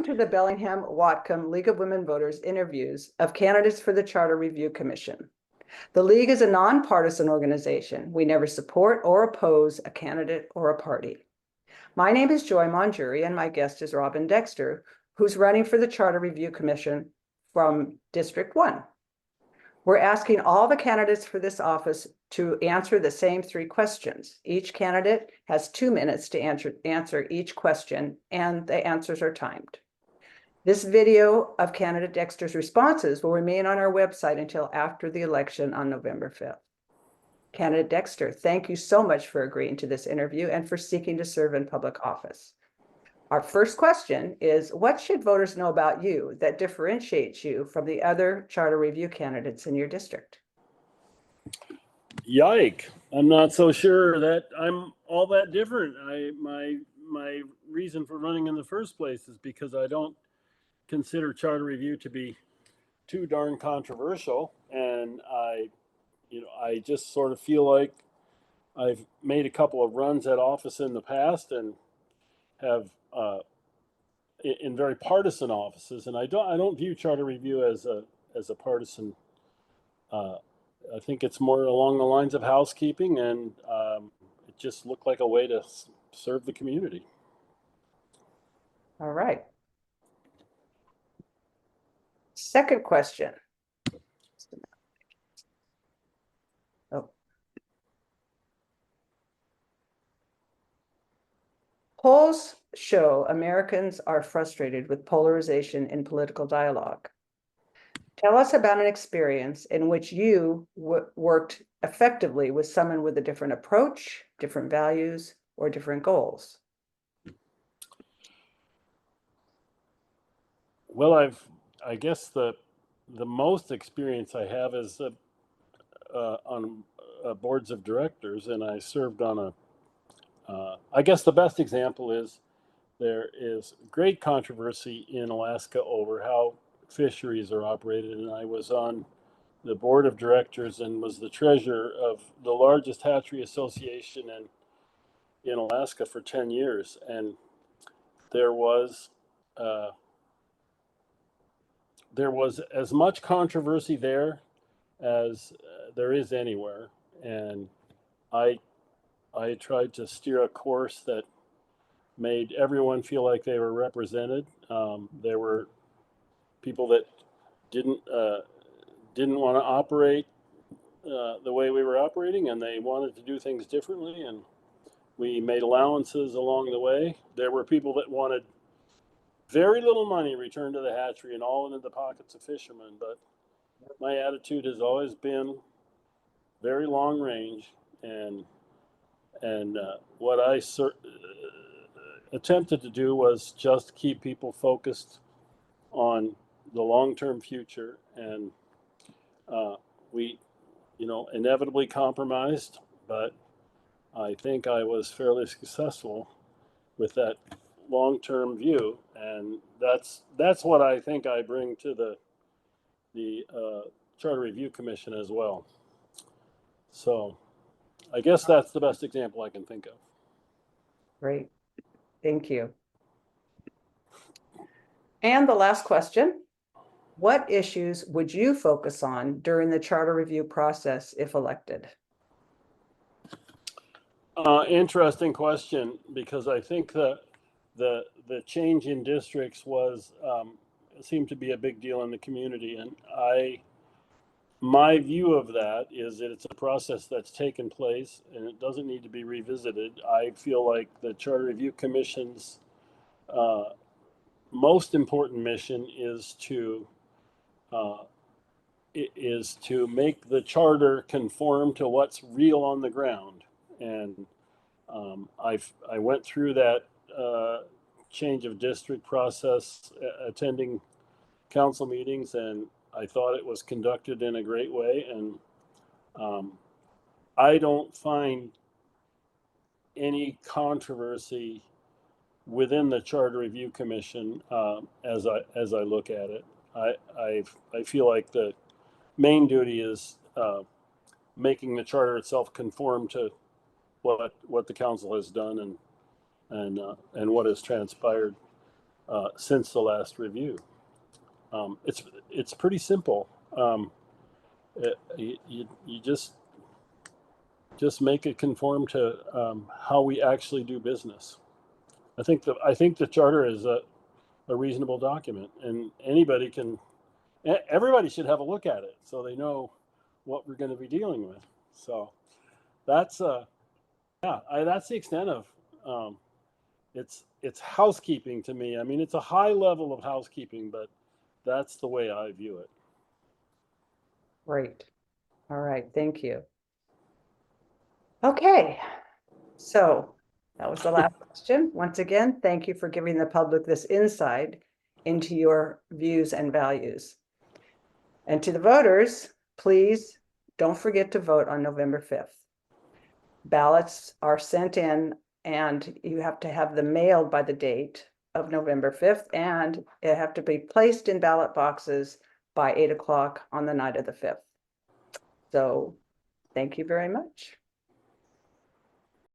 to the Bellingham-Whatcom League of Women Voters interviews of candidates for the Charter Review Commission. The League is a nonpartisan organization. We never support or oppose a candidate or a party. My name is Joy Monjuri, and my guest is Robin Dexter, who's running for the Charter Review Commission from District 1. We're asking all the candidates for this office to answer the same 3 questions. Each candidate has 2 minutes to answer each question, and the answers are timed. This video of candidate Dexter's responses will remain on our website until after the election on November 5th. Candidate Dexter, thank you so much for agreeing to this interview and for seeking to serve in public office. Our first question is, what should voters know about you that differentiates you from the other charter review candidates in your district? Yike, I'm not so sure that I'm all that different. My reason for running in the first place is because I don't consider charter review to be too darn controversial, and I just sort of feel like I've made a couple of runs at office in the past and have in very partisan offices, and I don't view charter review as a partisan. I think it's more along the lines of housekeeping, and it just looked like a way to serve the community. All right. Second question. Polls show Americans are frustrated with polarization in political dialogue. Tell us about an experience in which you worked effectively with someone with a different approach, different values, or different goals. Well, I guess the most experience I have is on boards of directors, and I served on I guess the best example is there is great controversy in Alaska over how fisheries are operated, and I was on the board of directors and was the treasurer of the largest hatchery association in Alaska for 10 years. And there was as much controversy there as there is anywhere, and I tried to steer a course that made everyone feel like they were represented. There were people that didn't want to operate the way we were operating, and they wanted to do things differently, and we made allowances along the way. There were people that wanted very little money returned to the hatchery and all into the pockets of fishermen, but my attitude has always been very long range, and what I attempted to do was just keep people focused on the long-term future, and we inevitably compromised, but I think I was fairly successful with that long-term view, and that's what I think I bring to the Charter Review Commission as well. So I guess that's the best example I can think of. Great. Thank you. And the last question, what issues would you focus on during the charter review process if elected? Interesting question, because I think the change in districts seemed to be a big deal in the community, and my view of that is that it's a process that's taken place and it doesn't need to be revisited. I feel like the Charter Review Commission's most important mission is to make the charter conform to what's real on the ground. And I went through that change of district process, attending council meetings, and I thought it was conducted in a great way. And I don't find any controversy within the Charter Review Commission as I look at it. I feel like the main duty is making the charter itself conform to what the council has done and what has transpired. since the last review. It's pretty simple. You just make it conform to how we actually do business. I think the charter is a reasonable document, and everybody should have a look at it so they know what we're going to be dealing with. So that's that's the extent of it's housekeeping to me. I mean, it's a high level of housekeeping, but that's the way I view it. Great. All right, thank you. Okay, so that was the last question. Once again, thank you for giving the public this insight into your views and values. And to the voters, please don't forget to vote on November 5th. Ballots are sent in and you have to have them mailed by the date of November 5th, and they have to be placed in ballot boxes by 8 o'clock on the night of the 5th. So thank you very much.